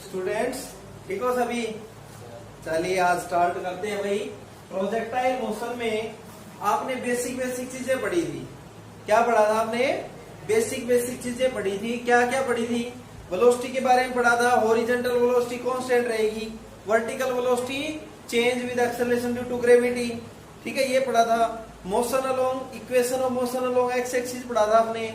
Students ठीक हो सभी। चलिए आज स्टार्ट करते हैं भाई। प्रोजेक्टाइल मोशन में आपने बेसिक चीजें पढ़ी थी। क्या पढ़ा था आपने? बेसिक चीजें पढ़ी थी। क्या क्या पढ़ी थी? वेलोसिटी के बारे में पढ़ा था। हॉरिजॉन्टल वेलोसिटी कांस्टेंट रहेगी, vertical velocity change with acceleration due to gravity. ठीक है, ये पढ़ा था। Motion along equation of motion along X axis पढ़ा था आपने।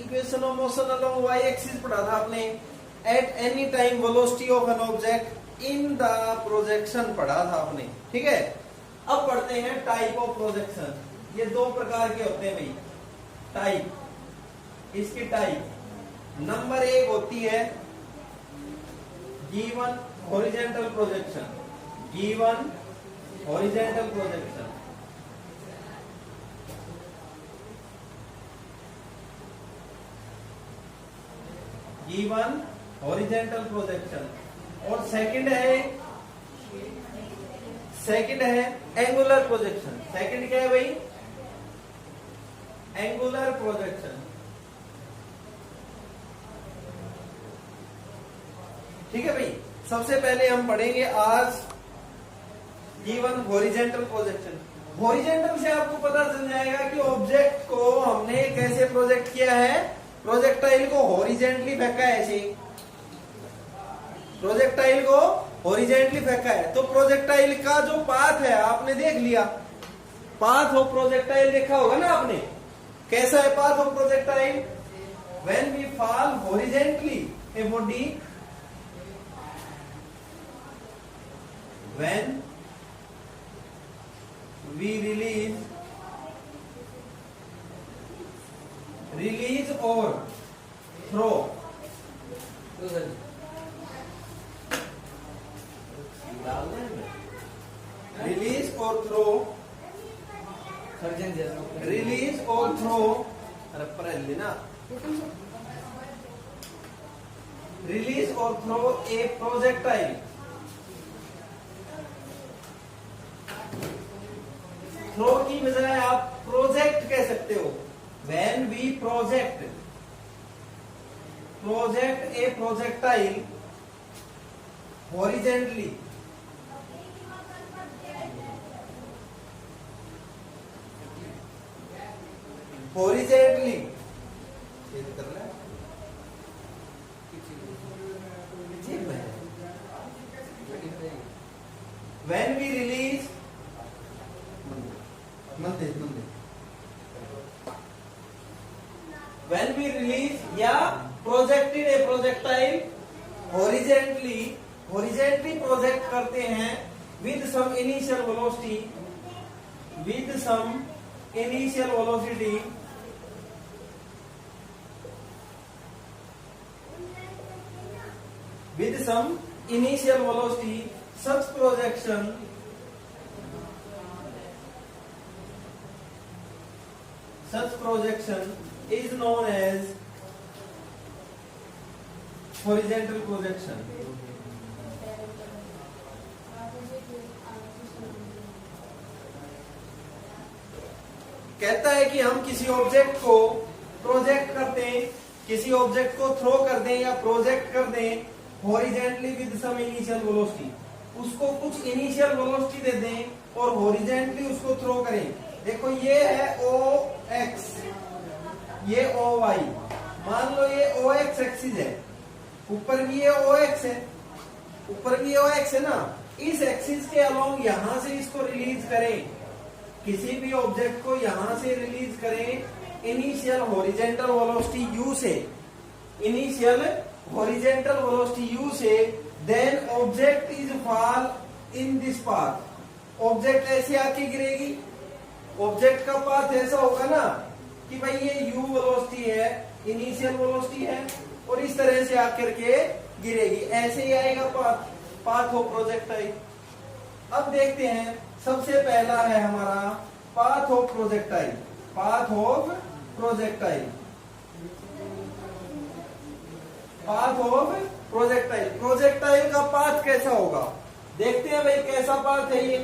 Equation of motion along Y axis पढ़ा था आपने। At any time velocity of an object in the projection पढ़ा था आपने। ठीक है, अब पढ़ते हैं टाइप ऑफ प्रोजेक्शन। ये दो प्रकार के होते हैं भाई टाइप। इसकी टाइप नंबर एक होती है given horizontal projection. Given horizontal projection. Given horizontal projection. और सेकंड है एंगुलर प्रोजेक्शन। सेकंड क्या है भाई? Angular projection. ठीक है भाई, सबसे पहले हम पढ़ेंगे आज गिवन हॉरिजॉन्टल प्रोजेक्शन। हॉरिजॉन्टल से आपको पता चल जाएगा कि ऑब्जेक्ट को हमने कैसे प्रोजेक्ट किया है। प्रोजेक्टाइल को हॉरिजॉन्टली फेंका है ऐसे। प्रोजेक्टाइल को हॉरिजॉन्टली फेंका है तो प्रोजेक्टाइल का जो पाथ है आपने देख लिया। पाथ ऑफ प्रोजेक्टाइल देखा होगा ना आपने। कैसा है path of projectile? When we fall horizontally a body, when we release or throw release or throw a projectile throw की बजाय आप प्रोजेक्ट कह सकते हो। When we project a projectile horizontally, when we release when we release या projected a projectile horizontally project करते हैं with some initial velocity such projection is known as horizontal projection. कहता है कि हम किसी ऑब्जेक्ट को प्रोजेक्ट करते हैं, किसी ऑब्जेक्ट को थ्रो कर दें या प्रोजेक्ट कर दें horizontally with some initial velocity. उसको कुछ इनिशियल वेलोसिटी दे दें और हॉरिजॉन्टली उसको थ्रो करें। देखो ये है OX, ये OY। मान लो ये OX एक्सिस है, ऊपर भी ये OX है, ना। इस एक्सिस के अलोंग यहां से इसको रिलीज करें, किसी भी ऑब्जेक्ट को यहां से रिलीज करें इनिशियल हॉरिजॉन्टल वेलोसिटी U से, then object is fall in this path. Object ऐसे आके गिरेगी। ऑब्जेक्ट का पाथ ऐसा होगा ना कि भाई ये u वेलोसिटी है, इनिशियल वेलोसिटी है, और इस तरह से आकर के गिरेगी। ऐसे ही आएगा पाथ ऑफ प्रोजेक्टाइल। अब देखते हैं, सबसे पहला है हमारा पाथ ऑफ प्रोजेक्टाइल। प्रोजेक्टाइल का पाथ कैसा होगा देखते हैं भाई। कैसा पाथ है ये,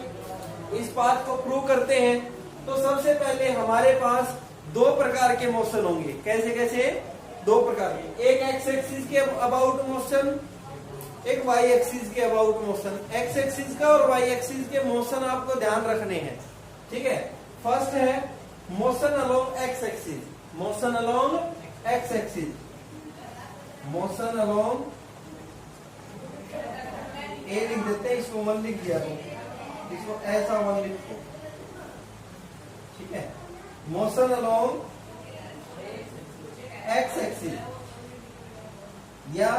इस पाथ को प्रूव करते हैं। तो सबसे पहले हमारे पास दो प्रकार के मोशन होंगे। कैसे कैसे? दो प्रकार के। एक एक्स एक्सिस के अबाउट मोशन एक वाई एक्सिस के अबाउट मोशन, एक्स एक्सिस का और वाई एक्सिस के मोशन आपको ध्यान रखने हैं, ठीक है। फर्स्ट है motion along X axis, motion along X axis, motion along a लिख देते हैं, इसको 1 लिख दिया तो इसको ऐसा 1 लिखो, ठीक है। मोशन अलोंग एक्स एक्सिस या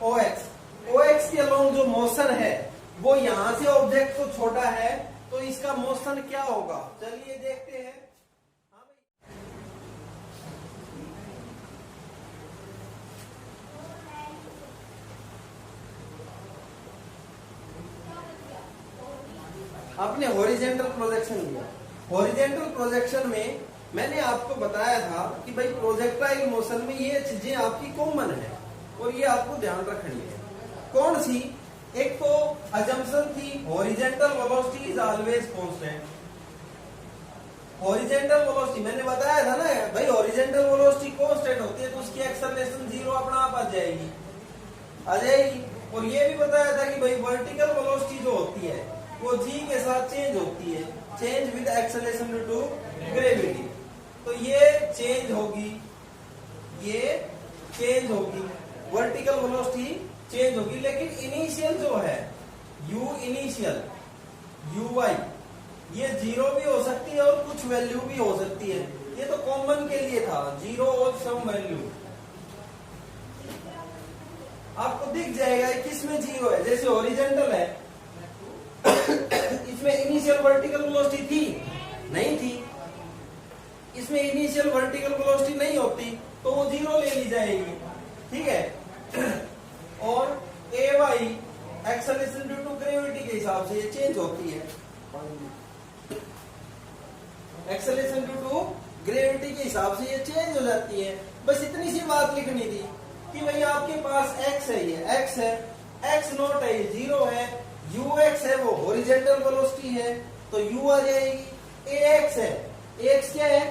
ओ एक्स, ओ एक्स के अलोंग जो मोशन है वो यहां से ऑब्जेक्ट को छोटा है, तो इसका मोशन क्या होगा, चलिए देखते हैं। आपने हॉरिजेंटल प्रोजेक्शन लिया, हॉरिजेंटल प्रोजेक्शन में मैंने आपको बताया था कि भाई प्रोजेक्टाइल मोशन में ये चीजें आपकी कॉमन है और ये आपको ध्यान रखनी है। कौन सी? एक तो अजम्पशन थी horizontal velocity is always constant. Horizontal velocity मैंने बताया था ना भाई, हॉरिजेंटल वेलोसिटी कांस्टेंट होती है तो उसकी एक्सेलरेशन 0 अपना आप आ जाएगी। और ये भी बताया था कि भाई वर्टिकल वेलोसिटी जो होती है वो जी के साथ चेंज होती है, change with acceleration due to gravity. तो ये चेंज होगी, ये चेंज होगी, वर्टिकल वेलोसिटी चेंज होगी, लेकिन इनिशियल जो है u इनिशियल uy ये 0 भी हो सकती है और कुछ वैल्यू भी हो सकती है। ये तो कॉमन के लिए था, 0 और सम वैल्यू। आपको दिख जाएगा किसमें 0 है, जैसे हॉरिजेंटल है इसमें इनिशियल वर्टिकल वेलोसिटी थी नहीं थी, इसमें इनिशियल वर्टिकल वेलोसिटी नहीं होती तो वो 0 ले ली जाएगी, ठीक है। और A Y acceleration due to gravity के हिसाब से ये चेंज होती है, एक्सेलरेशन ड्यू टू ग्रेविटी के हिसाब से ये चेंज हो जाती है। बस इतनी सी बात लिखनी थी कि भाई आपके पास x है, ये x है, x नॉट है, ये 0 है, ux है वो हॉरिजेंटल वेलोसिटी है तो u आ जाएगी। ax है, ax क्या है?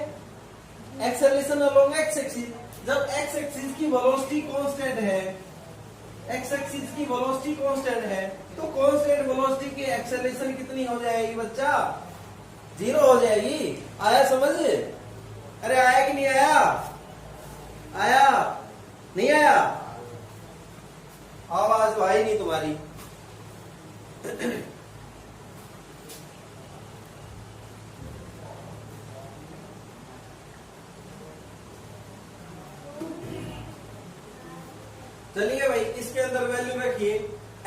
Acceleration along x axis. जब x एक्सिस की वेलोसिटी कांस्टेंट है, x एक्सिस की वेलोसिटी कांस्टेंट है तो कांस्टेंट वेलोसिटी की एक्सेलरेशन कितनी हो जाएगी बच्चा? 0 हो जाएगी। आया समझ? अरे आया कि नहीं आया? आया नहीं आया? आवाज तो आई नहीं तुम्हारी। चलिए भाई इसके अंदर वैल्यू रखिए,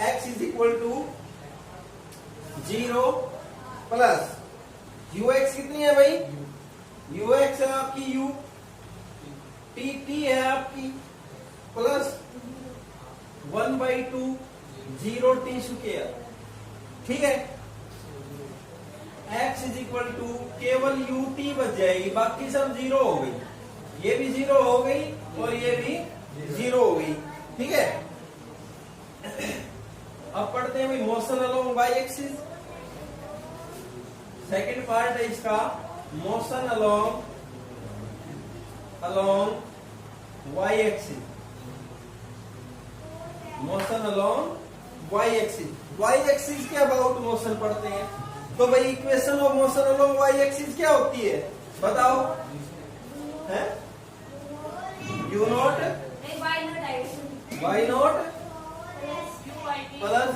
x is equal to 0 plus ux कितनी है भाई? ux है आपकी u, t है आपकी प्लस 1/2 0t स्क्वायर, ठीक है। x इज इक्वल टू केवल ut बच जाएगी, बाकी सब 0 हो गई, ये भी 0 हो गई और ये भी 0 हो गई, ठीक है। अब पढ़ते हैं भाई motion along Y axis. Second part है इसका motion along Y axis, motion along Y axis. Y axis के अबाउट मोशन पढ़ते हैं तो भाई equation of motion along Y axis क्या होती है बताओ? है U not Y not plus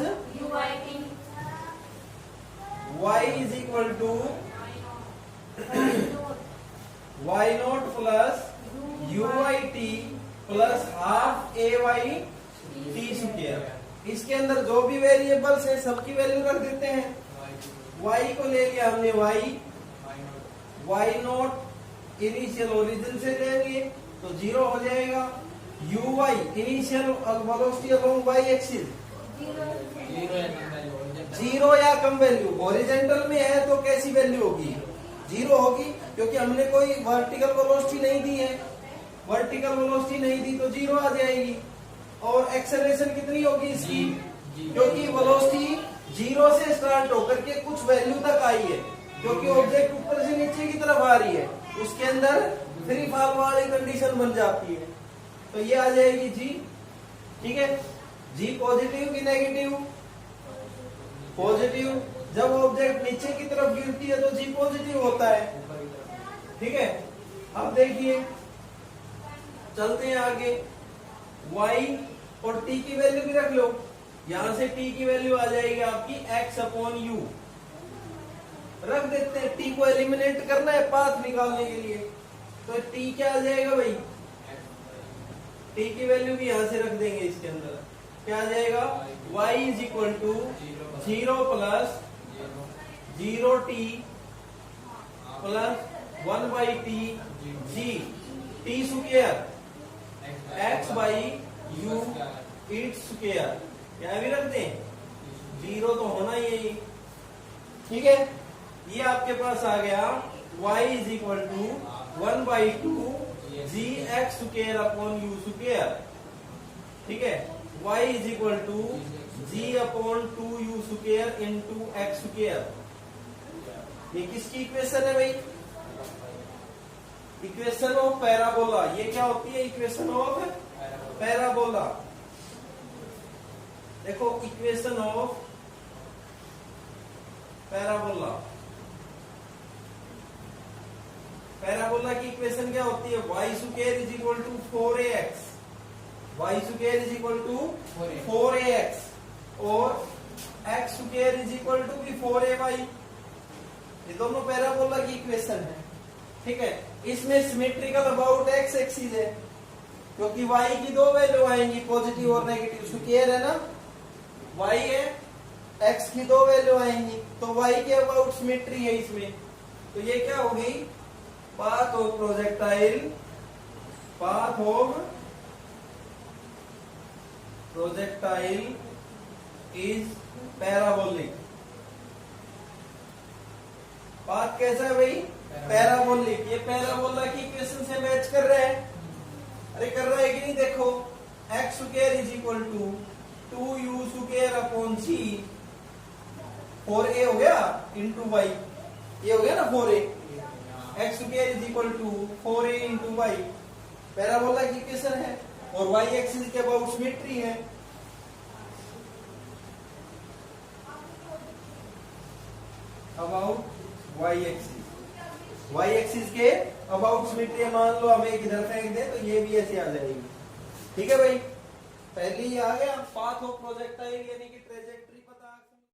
y is equal to Y not plus uit plus half ay t square. इसके अंदर जो भी वेरिएबल्स है सबकी वैल्यू रख देते हैं। y को ले लिया हमने y नॉट इनिशियल ओरिजिन से लेंगे तो 0 हो जाएगा। uy initial velocity along y axis 0 या कम वैल्यू, हॉरिजेंटल में है तो कैसी वैल्यू होगी? 0 होगी, क्योंकि हमने कोई वर्टिकल वेलोसिटी नहीं दी है, वर्टिकल वेलोसिटी नहीं दी तो 0 आ जाएगी। और एक्सेलरेशन कितनी होगी इसकी? क्योंकि वेलोसिटी 0 से स्टार्ट होकर के कुछ वैल्यू तक आई है, क्योंकि ऑब्जेक्ट ऊपर से नीचे की तरफ आ रही है, उसके अंदर फ्री फॉल वाली कंडीशन बन जाती है, तो ये आ जाएगी जी, ठीक है। जी पॉजिटिव की नेगेटिव? पॉजिटिव। जब ऑब्जेक्ट नीचे की तरफ गिरती है तो जी पॉजिटिव होता है। ठीक है, अब देखिए चलते हैं आगे। y और t की वैल्यू भी रख लो। यहां से t की वैल्यू आ जाएगी आपकी x अपॉन यू। रख देते हैं, t को एलिमिनेट करना है पाथ निकालने के लिए, तो t क्या आ जाएगा भाई? t की वैल्यू भी यहां से रख देंगे इसके अंदर। क्या आ जाएगा? y is equal to 0 plus 0t plus 1 by T G T square x by U its square. क्या भी रख दें, 0 तो होना ही है। ठीक है, ये आपके पास आ गया y is equal to 1 by 2 G X square upon U square. ठीक है, y is equal to G upon 2 U square into X square. ये किसकी इक्वेशन है भाई? Equation of parabola. ये क्या होती है? Equation of parabola. देखो इक्वेशन ऑफ पैराबोला। पैराबोला की इक्वेशन क्या होती है? y square is equal to 4ax। y square is equal to 4ax और x square is equal to भी 4ay। ये दोनों पैराबोला की इक्वेशन है। ठीक है, इसमें सिमेट्रिकल अबाउट एक्स एक्सिस है, क्योंकि y की दो वैल्यू आएंगी, पॉजिटिव और नेगेटिव। स्क्वायर है ना, y है, x की दो वैल्यू आएंगी, तो y के अबाउट सिमेट्री है इसमें। तो ये क्या होगी? Path of projectile, path of projectile is parabolic. Path कैसा है भाई? पैराबोलिक। ये पैराबोला की इक्वेशन से मैच कर रहा है। अरे कर रहा है कि नहीं? देखो x square is equal to 2u square upon c 4a हो गया इंटू वाई। ये हो गया ना 4a। X square is equal to 4a into y parabola की इक्वेशन है, और वाई एक्सिस के अबाउट सिमेट्री है। About y axis, Y axis के अबाउट सिमेट्री मान लो हमें इधर फेंक दे तो ये भी ऐसे आ जाएगी। ठीक है भाई, पहले ही आ गया पाथ ऑफ प्रोजेक्टाइल यानी कि ट्रेजेक्टरी।